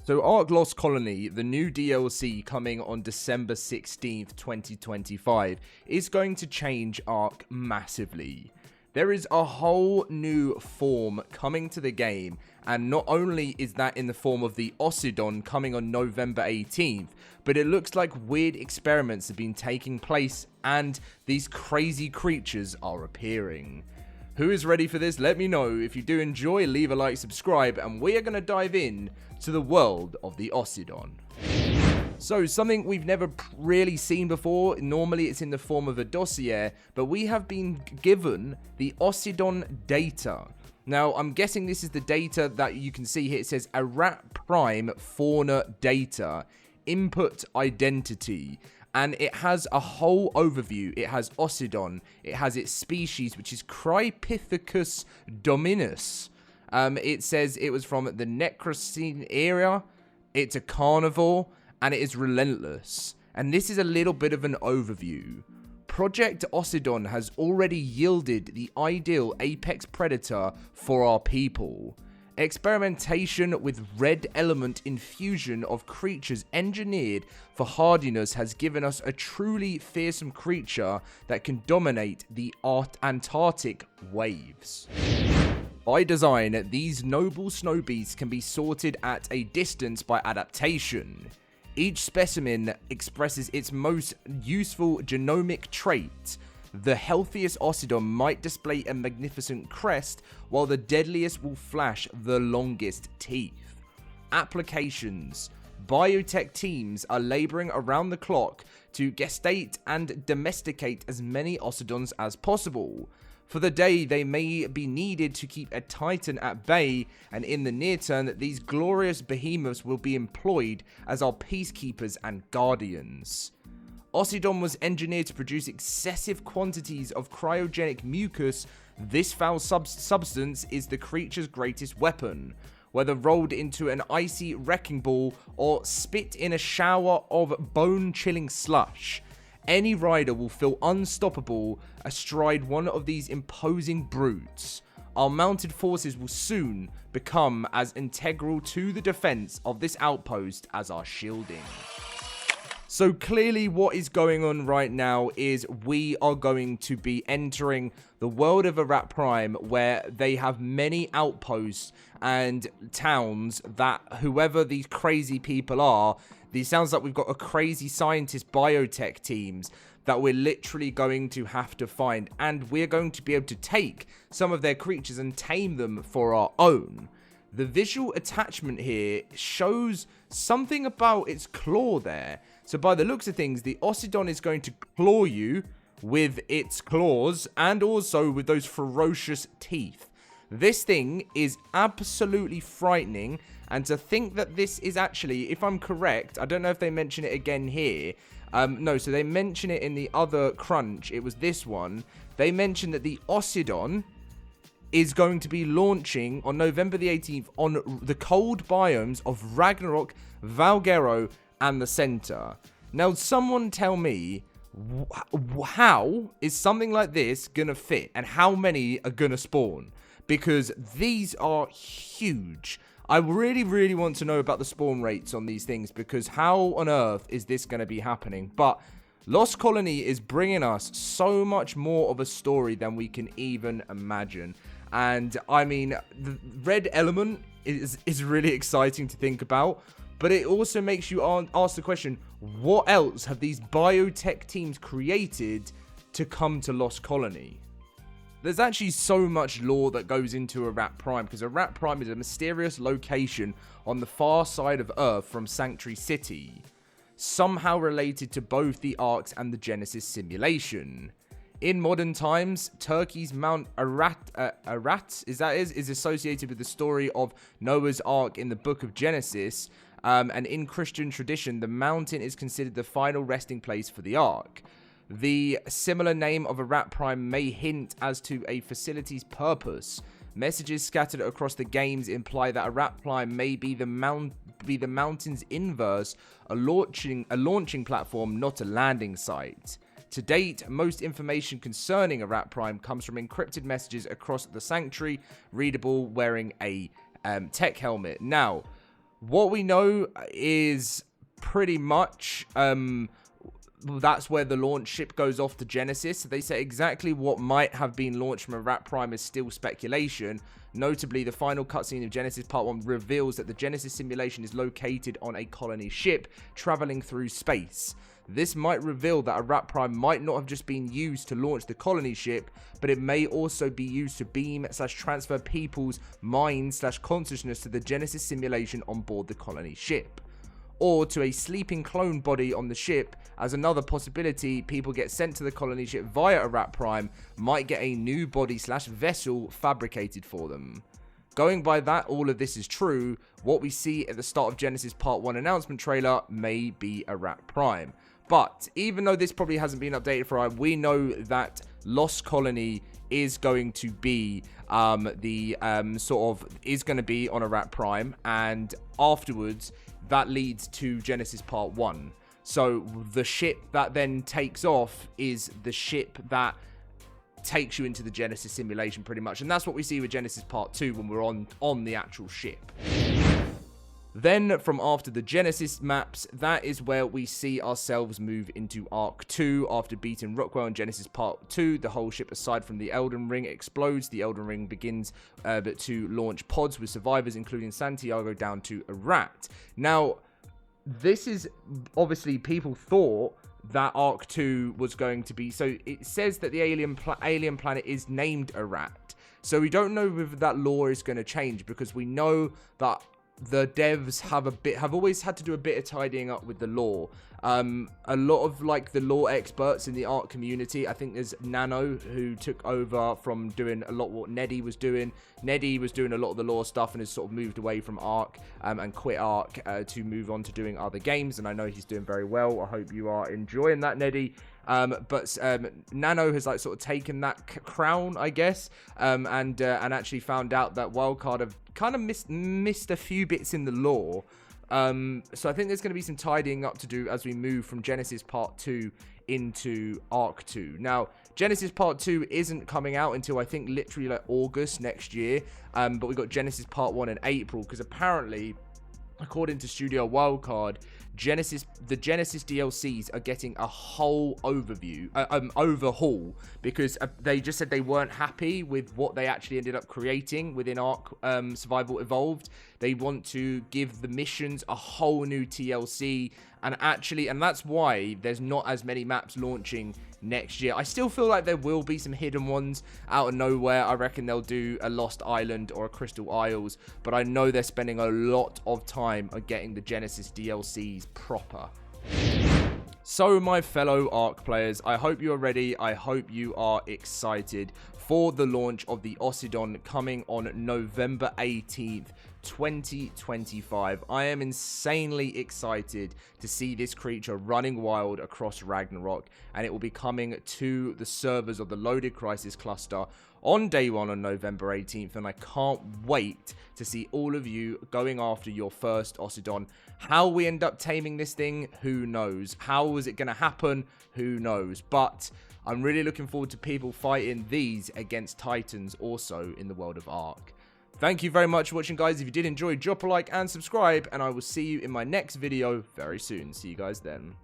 So ARK Lost Colony, the new DLC coming on December 16th, 2025, is going to change ARK massively. There is a whole new form coming to the game, and not only is that in the form of the Osidon coming on November 18th, but it looks like weird experiments have been taking place and these crazy creatures are appearing. Who is ready for this? Let me know. If you do enjoy, leave a like, subscribe, and we are going to dive in to the world of the Osidon. So, something we've never really seen before. Normally it's in the form of a dossier, but we have been given the Osidon data. Now, I'm guessing this is the data that you can see here. It says Arat Prime fauna data, input identity. And it has a whole overview. It has Osidon. It has its species, which is Crypithecus dominus. It says it was from the Necrocene area. It's a carnivore, and it is relentless. And this is a little bit of an overview. Project Osidon has already yielded the ideal apex predator for our people. Experimentation with red element infusion of creatures engineered for hardiness has given us a truly fearsome creature that can dominate the Antarctic waves. By design, these noble snow beasts can be sorted at a distance by adaptation. Each specimen expresses its most useful genomic trait. The healthiest Osidon might display a magnificent crest, while the deadliest will flash the longest teeth. Applications. Biotech teams are laboring around the clock to gestate and domesticate as many Osidons as possible. For the day, they may be needed to keep a titan at bay, and in the near term, these glorious behemoths will be employed as our peacekeepers and guardians. Osidon was engineered to produce excessive quantities of cryogenic mucus. This foul substance is the creature's greatest weapon. Whether rolled into an icy wrecking ball or spit in a shower of bone-chilling slush, any rider will feel unstoppable astride one of these imposing brutes. Our mounted forces will soon become as integral to the defense of this outpost as our shielding. So clearly what is going on right now is we are going to be entering the world of Arat Prime, where they have many outposts and towns that whoever these crazy people are, it sounds like we've got a crazy scientist biotech teams that we're literally going to have to find, and we're going to be able to take some of their creatures and tame them for our own. The visual attachment here shows something about its claw there. So by the looks of things, the Osidon is going to claw you with its claws and also with those ferocious teeth. This thing is absolutely frightening, and to think that this is actually, if I'm correct, I don't know if they mention it again here. No, so they mention it in the other crunch. It was this one. They mentioned that the Osidon is going to be launching on November the 18th on the cold biomes of Ragnarok, Valgero, and the Center. Now, someone tell me, how is something like this gonna fit, and how many are gonna spawn? Because these are huge. I really want to know about the spawn rates on these things, because how on earth is this gonna be happening? But Lost Colony is bringing us so much more of a story than we can even imagine. And I mean, the red element is really exciting to think about, but it also makes you ask the question, what else have these biotech teams created to come to Lost Colony? There's actually so much lore that goes into Arat Prime, because Arat Prime is a mysterious location on the far side of Earth from Sanctuary City, somehow related to both the ARKs and the Genesis simulation. In modern times, Turkey's Mount Arat is associated with the story of Noah's Ark in the Book of Genesis, and in Christian tradition, the mountain is considered the final resting place for the Ark. The similar name of Arat Prime may hint as to a facility's purpose. Messages scattered across the games imply that Arat Prime may be the mountain's inverse, a launching platform, not a landing site. To date, most information concerning Arat Prime comes from encrypted messages across the sanctuary, readable wearing a tech helmet. Now, What we know is pretty much that's where the launch ship goes off to Genesis. They say exactly what might have been launched from Arat Prime is still speculation. Notably, the final cutscene of Genesis Part 1 reveals that the Genesis simulation is located on a colony ship traveling through space. This might reveal that Arat Prime might not have just been used to launch the colony ship, but it may also be used to beam/transfer people's minds/consciousness to the Genesis simulation on board the colony ship, or to a sleeping clone body on the ship. As another possibility, people get sent to the colony ship via Arat Prime, might get a new body/vessel fabricated for them. Going by that, all of this is true. What we see at the start of Genesis Part 1 announcement trailer may be Arat Prime. But even though this probably hasn't been updated for we know that Lost Colony is going to be is going to be on Arat Prime, and afterwards that leads to Genesis Part 1. So the ship that then takes off is the ship that takes you into the Genesis simulation pretty much, and that's what we see with Genesis Part 2 when we're on the actual ship. Then, from after the Genesis maps, that is where we see ourselves move into ARK 2. After beating Rockwell in Genesis Part 2, the whole ship, aside from the Elden Ring, explodes. The Elden Ring begins to launch pods with survivors, including Santiago, down to Arat. Now, this is, obviously, people thought that ARK 2 was going to be... So, it says that the alien planet is named Arat. So, we don't know if that lore is going to change, because we know that the devs have always had to do a bit of tidying up with the lore. A lot of the lore experts in the ARK community, I think there's Nano, who took over from doing a lot what Neddy was doing. Neddy was doing a lot of the lore stuff and has sort of moved away from ARK and quit ARK to move on to doing other games, and I know he's doing very well. I hope you are enjoying that, Neddy. But Nano has sort of taken that crown, I guess, and actually found out that Wildcard have kind of missed a few bits in the lore. So I think there's going to be some tidying up to do as we move from Genesis Part 2 into ARK 2. Now, Genesis Part 2 isn't coming out until I think literally August next year, but we got Genesis Part 1 in April, because apparently, according to Studio Wildcard, the Genesis DLCs are getting a whole overhaul, because they just said they weren't happy with what they actually ended up creating within ARK Survival Evolved. They want to give the missions a whole new TLC, and that's why there's not as many maps launching next year. I still feel like there will be some hidden ones out of nowhere. I reckon they'll do a Lost Island or a Crystal Isles, but I know they're spending a lot of time on getting the Genesis DLCs proper. So, my fellow ARK players, I hope you are ready. I hope you are excited for the launch of the Osidon coming on November 18th, 2025. I am insanely excited to see this creature running wild across Ragnarok, and it will be coming to the servers of the LoadedCrysis cluster on day 1 on November 18th, and I can't wait to see all of you going after your first Osidon. How we end up taming this thing, who knows? How is it going to happen? Who knows? But I'm really looking forward to people fighting these against Titans also in the world of ARK. Thank you very much for watching, guys. If you did enjoy, drop a like and subscribe, and I will see you in my next video very soon. See you guys then.